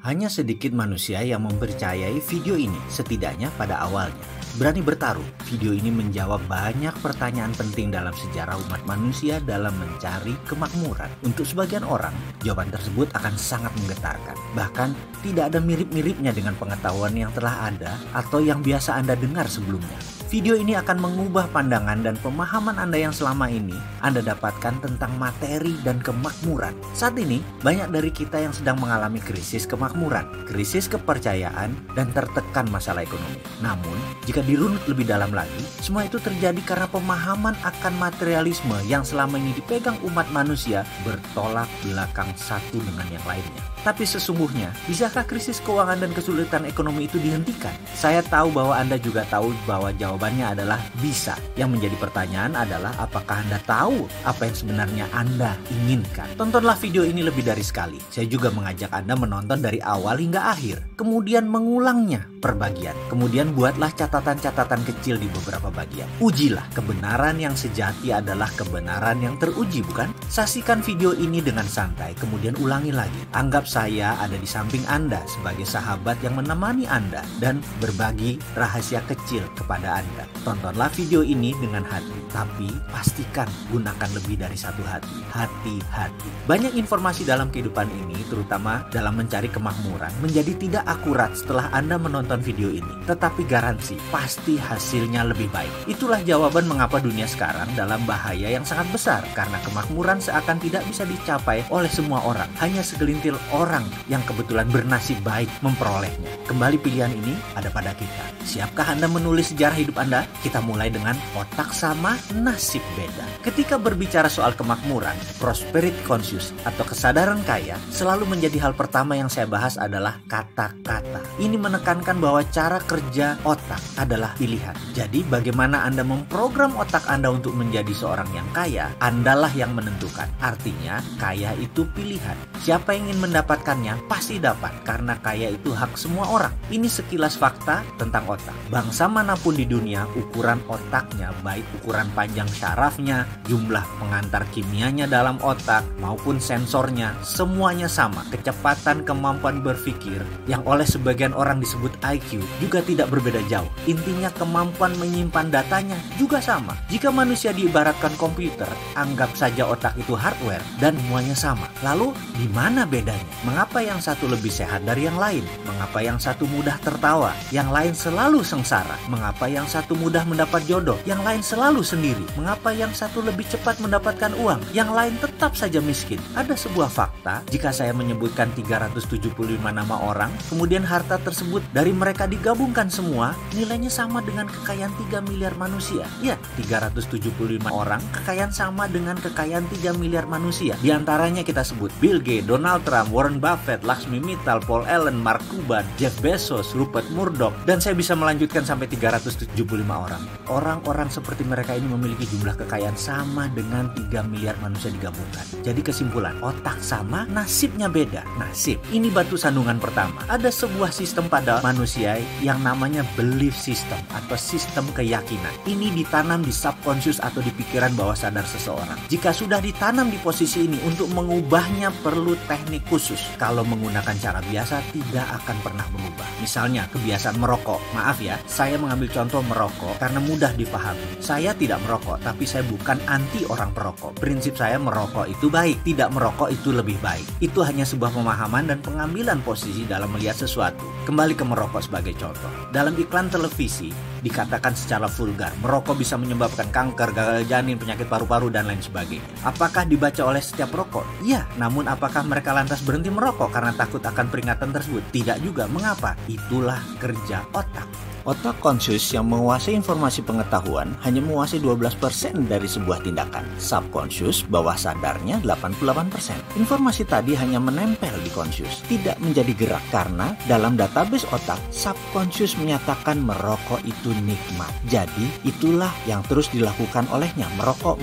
Hanya sedikit manusia yang mempercayai video ini, setidaknya pada awalnya. Berani bertaruh, video ini menjawab banyak pertanyaan penting dalam sejarah umat manusia dalam mencari kemakmuran. Untuk sebagian orang, jawaban tersebut akan sangat menggetarkan. Bahkan, tidak ada mirip-miripnya dengan pengetahuan yang telah ada atau yang biasa Anda dengar sebelumnya. Video ini akan mengubah pandangan dan pemahaman Anda yang selama ini Anda dapatkan tentang materi dan kemakmuran. Saat ini, banyak dari kita yang sedang mengalami krisis kemakmuran, krisis kepercayaan, dan tertekan masalah ekonomi. Namun, jika dirunut lebih dalam lagi, semua itu terjadi karena pemahaman akan materialisme yang selama ini dipegang umat manusia bertolak belakang satu dengan yang lainnya. Tapi sesungguhnya, bisakah krisis keuangan dan kesulitan ekonomi itu dihentikan? Saya tahu bahwa Anda juga tahu bahwa jawabannya adalah bisa. Yang menjadi pertanyaan adalah apakah Anda tahu apa yang sebenarnya Anda inginkan? Tontonlah video ini lebih dari sekali. Saya juga mengajak Anda menonton dari awal hingga akhir. Kemudian mengulangnya per bagian. Kemudian buatlah catatan-catatan kecil di beberapa bagian. Ujilah, kebenaran yang sejati adalah kebenaran yang teruji, bukan? Saksikan video ini dengan santai, kemudian ulangi lagi. Anggap saya ada di samping Anda sebagai sahabat yang menemani Anda dan berbagi rahasia kecil kepada Anda. Tontonlah video ini dengan hati, tapi pastikan gunakan lebih dari satu hati. Hati-hati. Banyak informasi dalam kehidupan ini, terutama dalam mencari kemakmuran, menjadi tidak akurat setelah Anda menonton video ini. Tetapi garansi, pasti hasilnya lebih baik. Itulah jawaban mengapa dunia sekarang dalam bahaya yang sangat besar, karena kemakmuran seakan tidak bisa dicapai oleh semua orang. Hanya segelintir orang yang kebetulan bernasib baik memperolehnya. Kembali pilihan ini ada pada kita. Siapkah Anda menulis sejarah hidup Anda? Kita mulai dengan otak sama, nasib beda. Ketika berbicara soal kemakmuran, prosperity conscious atau kesadaran kaya, selalu menjadi hal pertama yang saya bahas adalah kata-kata. Ini menekankan bahwa cara kerja otak adalah pilihan. Jadi bagaimana Anda memprogram otak Anda untuk menjadi seorang yang kaya, Andalah yang menentukan. Artinya, kaya itu pilihan. Siapa yang ingin mendapatkannya pasti dapat, karena kaya itu hak semua orang. Ini sekilas fakta tentang otak. Bangsa manapun di dunia, ukuran otaknya, baik ukuran panjang syarafnya, jumlah pengantar kimianya dalam otak, maupun sensornya, semuanya sama. Kecepatan kemampuan berpikir yang oleh sebagian orang disebut IQ juga tidak berbeda jauh. Intinya kemampuan menyimpan datanya juga sama. Jika manusia diibaratkan komputer, anggap saja otak itu hardware dan semuanya sama. Lalu di mana bedanya? Mengapa yang satu lebih sehat dari yang lain? Mengapa yang satu mudah tertawa, yang lain selalu sengsara? Mengapa yang satu mudah mendapat jodoh, yang lain selalu sendiri? Mengapa yang satu lebih cepat mendapatkan uang, yang lain tetap saja miskin? Ada sebuah fakta, jika saya menyebutkan 375 nama orang, kemudian harta tersebut dari mereka digabungkan semua, nilainya sama dengan kekayaan 3 miliar manusia. Ya, 375 orang, kekayaan sama dengan kekayaan 3 miliar manusia. Di antaranya kita sebut Bill Gates, Donald Trump, Warren Buffett, Laxmi Mittal, Paul Allen, Mark Cuban, Jeff Bezos, Rupert Murdoch, dan saya bisa melanjutkan sampai 375 orang. Orang-orang seperti mereka ini memiliki jumlah kekayaan sama dengan 3 miliar manusia digabungkan. Jadi kesimpulan, otak sama, nasibnya beda. Nasib, ini batu sandungan pertama. Ada sebuah sistem pada manusia yang namanya belief system atau sistem keyakinan. Ini ditanam di subconscious atau di pikiran bawah sadar seseorang. Jika sudah ditanam di posisi ini, untuk mengubahnya perlu teknik khusus. Kalau menggunakan cara biasa tidak akan pernah berubah. Misalnya kebiasaan merokok. Maaf ya, saya mengambil contoh merokok karena mudah dipahami. Saya tidak merokok, tapi saya bukan anti orang perokok. Prinsip saya merokok itu baik, tidak merokok itu lebih baik. Itu hanya sebuah pemahaman dan pengambilan posisi dalam melihat sesuatu. Kembali ke merokok sebagai contoh. Dalam iklan televisi dikatakan secara vulgar, merokok bisa menyebabkan kanker, gagal janin, penyakit paru-paru, dan lain sebagainya. Apakah dibaca oleh setiap perokok? Ya, namun apakah mereka lantas berhenti merokok karena takut akan peringatan tersebut? Tidak juga. Mengapa? Itulah kerja otak. Otak conscious yang menguasai informasi pengetahuan hanya menguasai 12% dari sebuah tindakan. Subconscious, bawah sadarnya 88%. Informasi tadi hanya menempel di conscious, tidak menjadi gerak karena dalam database otak, subconscious menyatakan merokok itu nikmat. Jadi itulah yang terus dilakukan olehnya, merokok.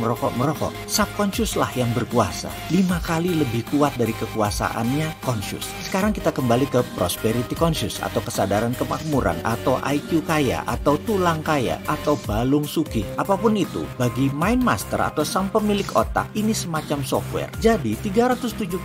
Subconscious lah yang berkuasa, 5 kali lebih kuat dari kekuasaannya conscious. Sekarang kita kembali ke prosperity conscious atau kesadaran kemakmuran atau IQ IQ kaya atau tulang kaya atau balung sugih, apapun itu, bagi Mind Master atau sang pemilik otak ini semacam software. Jadi 375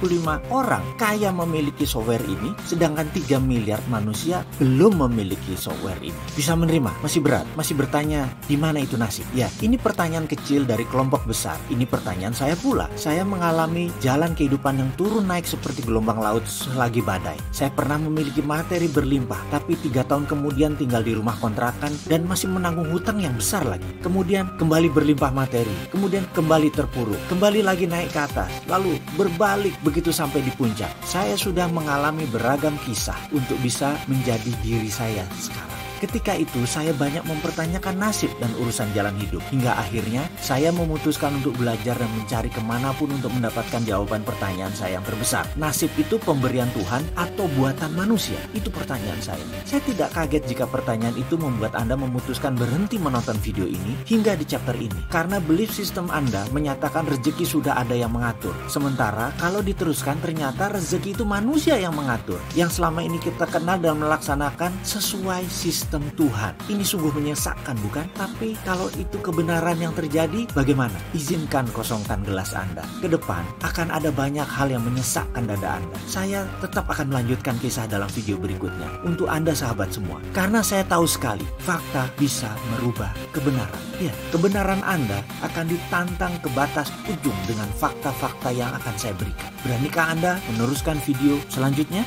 orang kaya memiliki software ini, sedangkan 3 miliar manusia belum memiliki software ini. Bisa menerima? Masih berat? Masih bertanya di mana itu nasib? Ya, ini pertanyaan kecil dari kelompok besar. Ini pertanyaan saya pula. Saya mengalami jalan kehidupan yang turun naik seperti gelombang laut selagi badai. Saya pernah memiliki materi berlimpah, tapi 3 tahun kemudian tinggal di rumah kontrakan dan masih menanggung hutang yang besar lagi. Kemudian kembali berlimpah materi, kemudian kembali terpuruk, kembali lagi naik ke atas, lalu berbalik begitu sampai di puncak. Saya sudah mengalami beragam kisah untuk bisa menjadi diri saya sekarang. Ketika itu saya banyak mempertanyakan nasib dan urusan jalan hidup. Hingga akhirnya saya memutuskan untuk belajar dan mencari kemanapun untuk mendapatkan jawaban pertanyaan saya yang terbesar. Nasib itu pemberian Tuhan atau buatan manusia? Itu pertanyaan saya. Saya tidak kaget jika pertanyaan itu membuat Anda memutuskan berhenti menonton video ini hingga di chapter ini. Karena belief system Anda menyatakan rezeki sudah ada yang mengatur. Sementara kalau diteruskan ternyata rezeki itu manusia yang mengatur. Yang selama ini kita kenal dan melaksanakan sesuai sistem Tuhan. Ini sungguh menyesakkan, bukan? Tapi kalau itu kebenaran yang terjadi, bagaimana? Izinkan kosongkan gelas Anda. Ke depan akan ada banyak hal yang menyesakkan dada Anda. Saya tetap akan melanjutkan kisah dalam video berikutnya untuk Anda sahabat semua. Karena saya tahu sekali, fakta bisa merubah kebenaran. Ya, kebenaran Anda akan ditantang ke batas ujung dengan fakta-fakta yang akan saya berikan. Beranikah Anda meneruskan video selanjutnya?